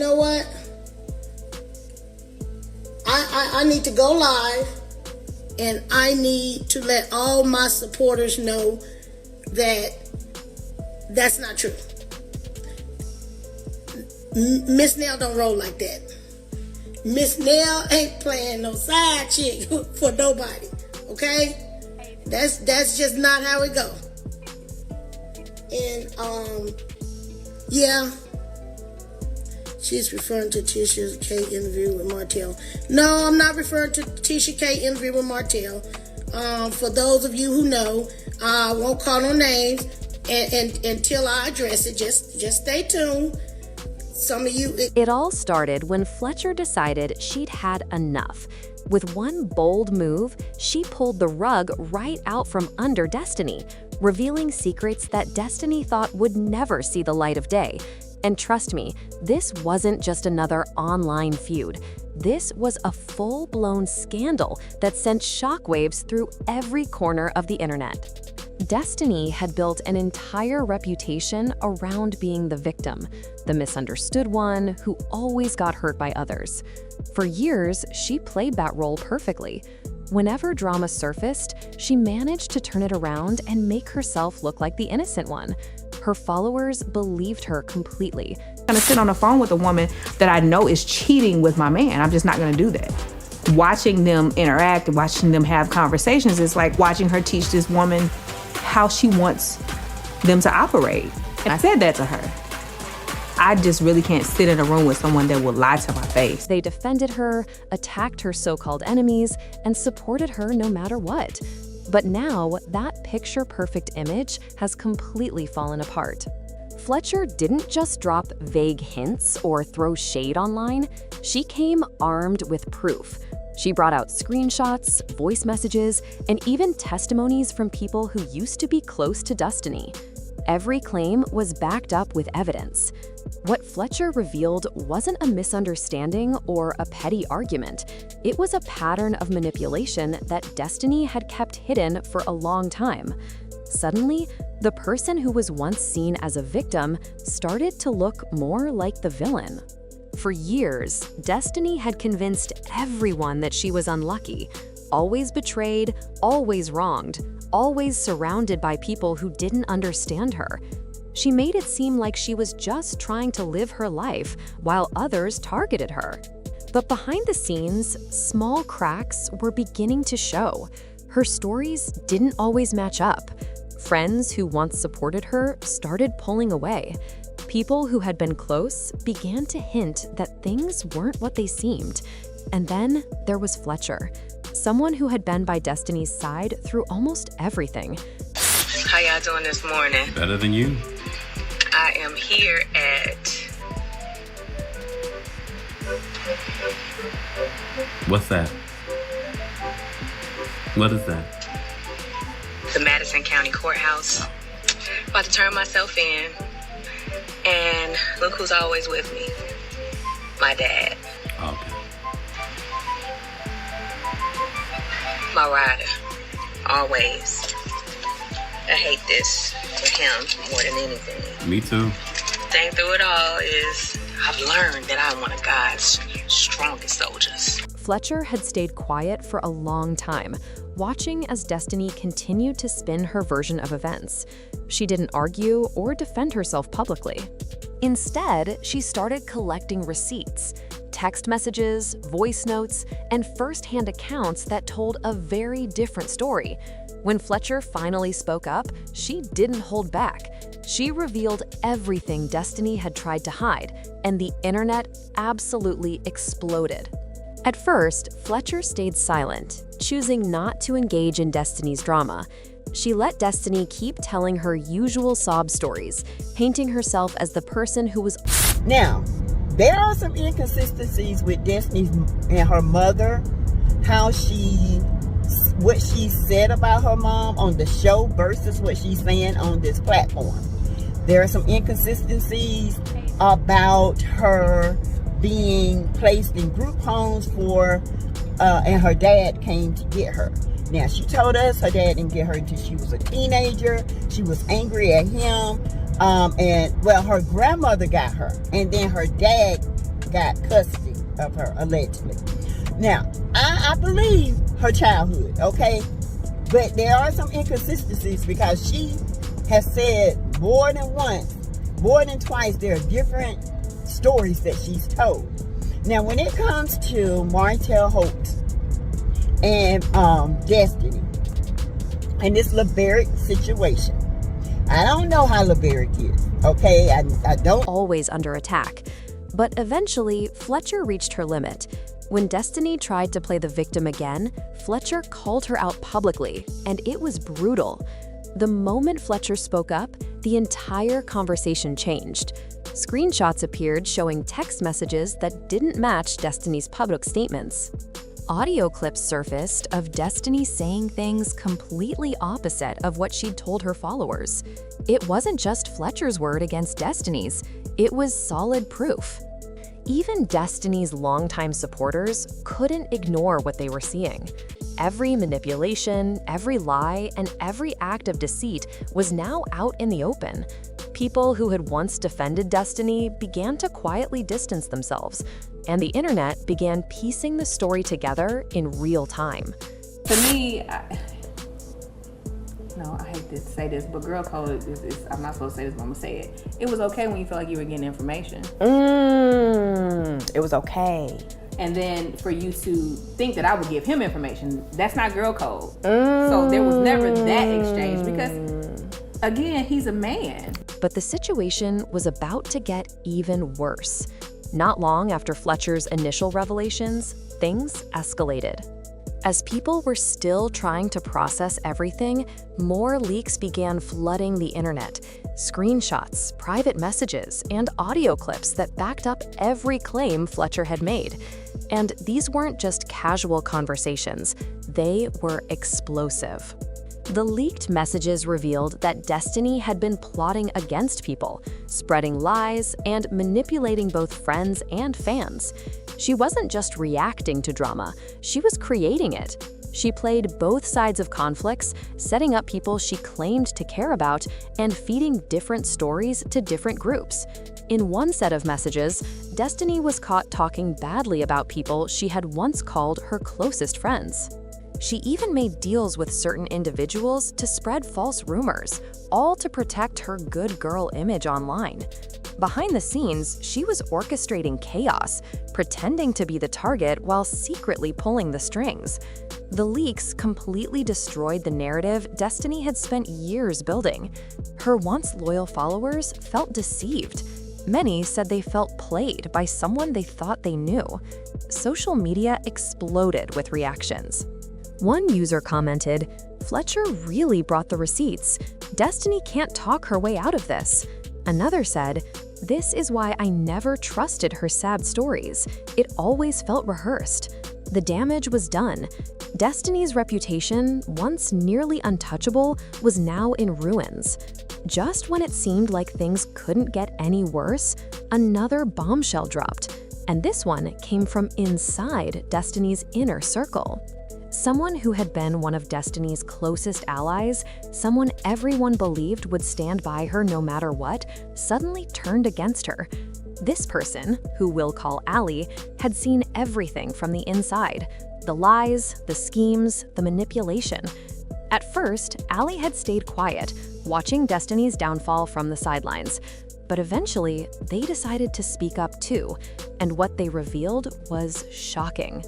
know what? I need to go live, and I need to let all my supporters know that that's not true. Miss Nell don't roll like that. Miss Nell ain't playing no side chick for nobody, okay? That's just not how it go. And yeah, she's referring to Tisha K interview with Martell. No, I'm not referring to Tisha K interview with Martell. For those of you who know, I won't call no names and until I address it. Just stay tuned. Some of you... It all started when Fletcher decided she'd had enough. With one bold move, she pulled the rug right out from under Destiny, revealing secrets that Destiny thought would never see the light of day. And trust me, this wasn't just another online feud. This was a full-blown scandal that sent shockwaves through every corner of the internet. Destiny had built an entire reputation around being the victim, the misunderstood one who always got hurt by others. For years, she played that role perfectly. Whenever drama surfaced, she managed to turn it around and make herself look like the innocent one. Her followers believed her completely. I'm gonna sit on the phone with a woman that I know is cheating with my man. I'm just not gonna do that. Watching them interact, watching them have conversations, it's like watching her teach this woman how she wants them to operate. And I said that to her. I just really can't sit in a room with someone that will lie to my face. They defended her, attacked her so-called enemies, and supported her no matter what. But now, that picture-perfect image has completely fallen apart. Fletcher didn't just drop vague hints or throw shade online. She came armed with proof. She brought out screenshots, voice messages, and even testimonies from people who used to be close to Destiny. Every claim was backed up with evidence. What Fletcher revealed wasn't a misunderstanding or a petty argument. It was a pattern of manipulation that Destiny had kept hidden for a long time. Suddenly, the person who was once seen as a victim started to look more like the villain. For years, Destiny had convinced everyone that she was unlucky, always betrayed, always wronged, always surrounded by people who didn't understand her. She made it seem like she was just trying to live her life while others targeted her. But behind the scenes, small cracks were beginning to show. Her stories didn't always match up. Friends who once supported her started pulling away. People who had been close began to hint that things weren't what they seemed. And then there was Fletcher, someone who had been by Destiny's side through almost everything. How y'all doing this morning? Better than you. I am here at... What's that? What is that? The Madison County Courthouse. About to turn myself in. And look who's always with me. My dad. Okay. My rider. Always. I hate this for him more than anything. Me too. Thing through it all is I've learned that I'm one of God's strongest soldiers. Fletcher had stayed quiet for a long time, watching as Destiny continued to spin her version of events. She didn't argue or defend herself publicly. Instead, she started collecting receipts, text messages, voice notes, and first-hand accounts that told a very different story. When Fletcher finally spoke up, she didn't hold back. She revealed everything Destiny had tried to hide, and the internet absolutely exploded. At first, Fletcher stayed silent, choosing not to engage in Destiny's drama. She let Destiny keep telling her usual sob stories, painting herself as the person who was... Now, there are some inconsistencies with Destiny and her mother, what she said about her mom on the show versus what she's saying on this platform. There are some inconsistencies about her being placed in group homes and her dad came to get her. Now, she told us her dad didn't get her until she was a teenager. She was angry at him. Her grandmother got her. And then her dad got custody of her, allegedly. Now, I believe her childhood, okay? But there are some inconsistencies because she has said more than once, more than twice, there are different stories that she's told. Now, when it comes to Martell Holt and Destiny and this LaBerrick situation, I don't know how LaBerrick is, okay? I don't. Always under attack. But eventually, Fletcher reached her limit. When Destiny tried to play the victim again, Fletcher called her out publicly, and it was brutal. The moment Fletcher spoke up, the entire conversation changed. Screenshots appeared showing text messages that didn't match Destiny's public statements. Audio clips surfaced of Destiny saying things completely opposite of what she'd told her followers. It wasn't just Fletcher's word against Destiny's, it was solid proof. Even Destiny's longtime supporters couldn't ignore what they were seeing. Every manipulation, every lie, and every act of deceit was now out in the open. People who had once defended Destiny began to quietly distance themselves, and the internet began piecing the story together in real time. To me, I hate to say this, but girl code is I'm not supposed to say this, but I'm gonna say it. It was okay when you felt like you were getting information. It was okay. And then for you to think that I would give him information, that's not girl code. So there was never that exchange because, again, he's a man. But the situation was about to get even worse. Not long after Fletcher's initial revelations, things escalated. As people were still trying to process everything, more leaks began flooding the internet. Screenshots, private messages, and audio clips that backed up every claim Fletcher had made. And these weren't just casual conversations, they were explosive. The leaked messages revealed that Destiny had been plotting against people, spreading lies, and manipulating both friends and fans. She wasn't just reacting to drama, she was creating it. She played both sides of conflicts, setting up people she claimed to care about, and feeding different stories to different groups. In one set of messages, Destiny was caught talking badly about people she had once called her closest friends. She even made deals with certain individuals to spread false rumors, all to protect her good girl image online. Behind the scenes, she was orchestrating chaos, pretending to be the target while secretly pulling the strings. The leaks completely destroyed the narrative Destiny had spent years building. Her once loyal followers felt deceived. Many said they felt played by someone they thought they knew. Social media exploded with reactions. One user commented, "Fletcher really brought the receipts. Destiny can't talk her way out of this." Another said, "This is why I never trusted her sad stories. It always felt rehearsed." The damage was done. Destiny's reputation, once nearly untouchable, was now in ruins. Just when it seemed like things couldn't get any worse, another bombshell dropped. And this one came from inside Destiny's inner circle. Someone who had been one of Destiny's closest allies, someone everyone believed would stand by her no matter what, suddenly turned against her. This person, who we'll call Allie, had seen everything from the inside. The lies, the schemes, the manipulation. At first, Allie had stayed quiet, watching Destiny's downfall from the sidelines. But eventually, they decided to speak up too, and what they revealed was shocking.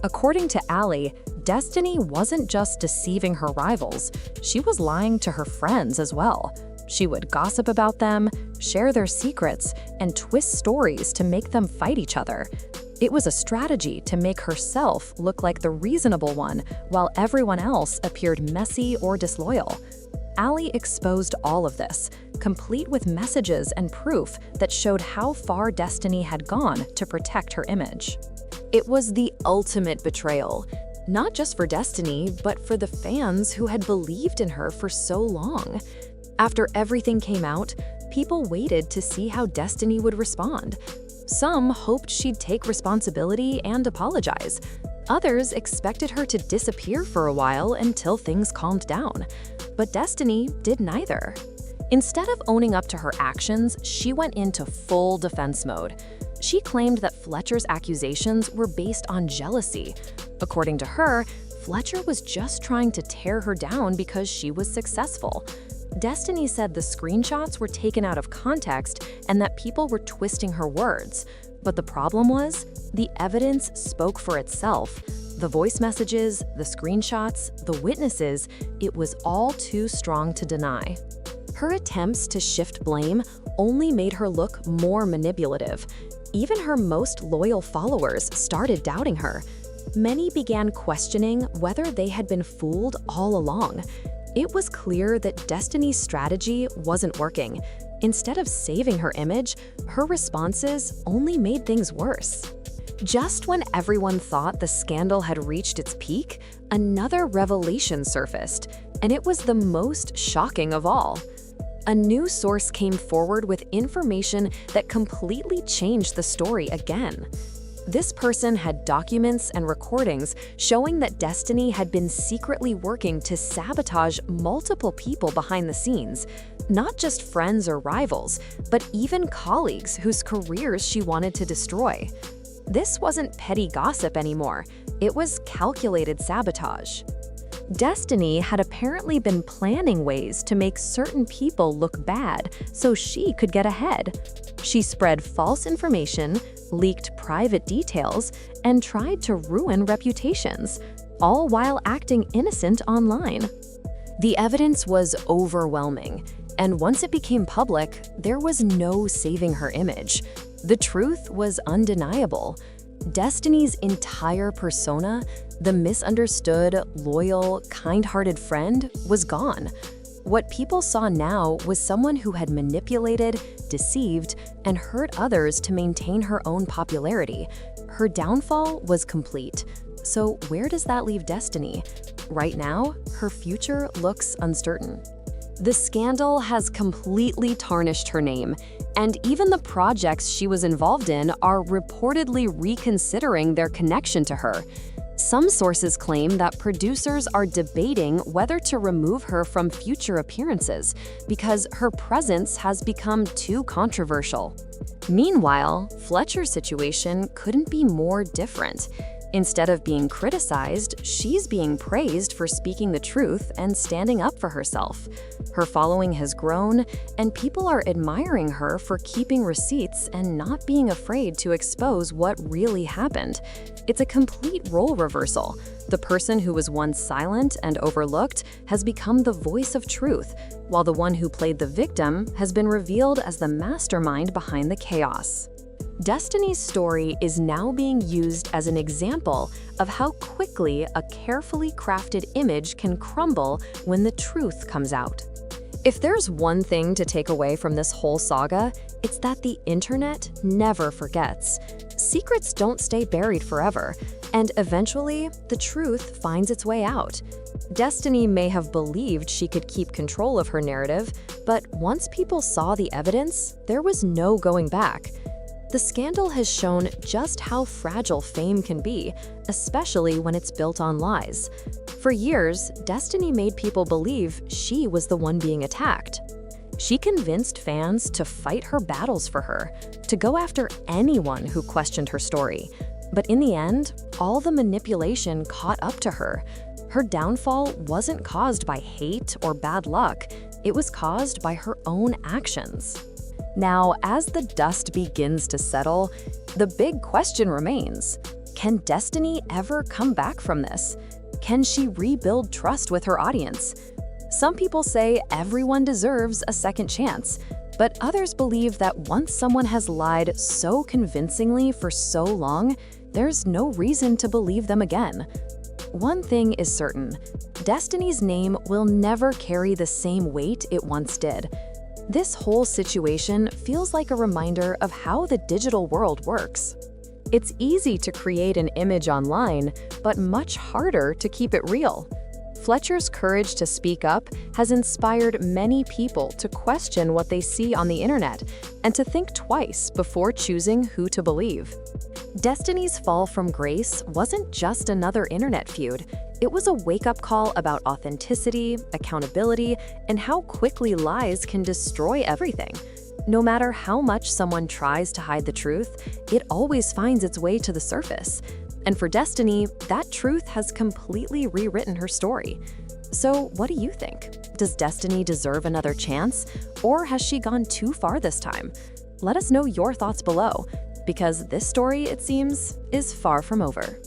According to Allie, Destiny wasn't just deceiving her rivals, she was lying to her friends as well. She would gossip about them, share their secrets, and twist stories to make them fight each other. It was a strategy to make herself look like the reasonable one, while everyone else appeared messy or disloyal. Allie exposed all of this, complete with messages and proof that showed how far Destiny had gone to protect her image. It was the ultimate betrayal, not just for Destiny, but for the fans who had believed in her for so long. After everything came out, people waited to see how Destiny would respond. Some hoped she'd take responsibility and apologize. Others expected her to disappear for a while until things calmed down. But Destiny did neither. Instead of owning up to her actions, she went into full defense mode. She claimed that Fletcher's accusations were based on jealousy. According to her, Fletcher was just trying to tear her down because she was successful. Destiny said the screenshots were taken out of context and that people were twisting her words. But the problem was, the evidence spoke for itself. The voice messages, the screenshots, the witnesses, it was all too strong to deny. Her attempts to shift blame only made her look more manipulative. Even her most loyal followers started doubting her. Many began questioning whether they had been fooled all along. It was clear that Destiny's strategy wasn't working. Instead of saving her image, her responses only made things worse. Just when everyone thought the scandal had reached its peak, another revelation surfaced, and it was the most shocking of all. A new source came forward with information that completely changed the story again. This person had documents and recordings showing that Destiny had been secretly working to sabotage multiple people behind the scenes, not just friends or rivals, but even colleagues whose careers she wanted to destroy. This wasn't petty gossip anymore, it was calculated sabotage. Destiny had apparently been planning ways to make certain people look bad so she could get ahead. She spread false information, leaked private details, and tried to ruin reputations, all while acting innocent online. The evidence was overwhelming, and once it became public, there was no saving her image. The truth was undeniable. Destiny's entire persona, the misunderstood, loyal, kind-hearted friend, was gone. What people saw now was someone who had manipulated, deceived, and hurt others to maintain her own popularity. Her downfall was complete. So where does that leave Destiny? Right now, her future looks uncertain. The scandal has completely tarnished her name, and even the projects she was involved in are reportedly reconsidering their connection to her. Some sources claim that producers are debating whether to remove her from future appearances because her presence has become too controversial. Meanwhile, Fletcher's situation couldn't be more different. Instead of being criticized, she's being praised for speaking the truth and standing up for herself. Her following has grown, and people are admiring her for keeping receipts and not being afraid to expose what really happened. It's a complete role reversal. The person who was once silent and overlooked has become the voice of truth, while the one who played the victim has been revealed as the mastermind behind the chaos. Destiny's story is now being used as an example of how quickly a carefully crafted image can crumble when the truth comes out. If there's one thing to take away from this whole saga, it's that the internet never forgets. Secrets don't stay buried forever, and eventually, the truth finds its way out. Destiny may have believed she could keep control of her narrative, but once people saw the evidence, there was no going back. The scandal has shown just how fragile fame can be, especially when it's built on lies. For years, Destiny made people believe she was the one being attacked. She convinced fans to fight her battles for her, to go after anyone who questioned her story. But in the end, all the manipulation caught up to her. Her downfall wasn't caused by hate or bad luck, it was caused by her own actions. Now, as the dust begins to settle, the big question remains: can Destiny ever come back from this? Can she rebuild trust with her audience? Some people say everyone deserves a second chance, but others believe that once someone has lied so convincingly for so long, there's no reason to believe them again. One thing is certain: Destiny's name will never carry the same weight it once did. This whole situation feels like a reminder of how the digital world works. It's easy to create an image online, but much harder to keep it real. Fletcher's courage to speak up has inspired many people to question what they see on the internet and to think twice before choosing who to believe. Destiny's fall from grace wasn't just another internet feud. It was a wake-up call about authenticity, accountability, and how quickly lies can destroy everything. No matter how much someone tries to hide the truth, it always finds its way to the surface. And for Destiny, that truth has completely rewritten her story. So what do you think? Does Destiny deserve another chance? Or has she gone too far this time? Let us know your thoughts below, because this story, it seems, is far from over.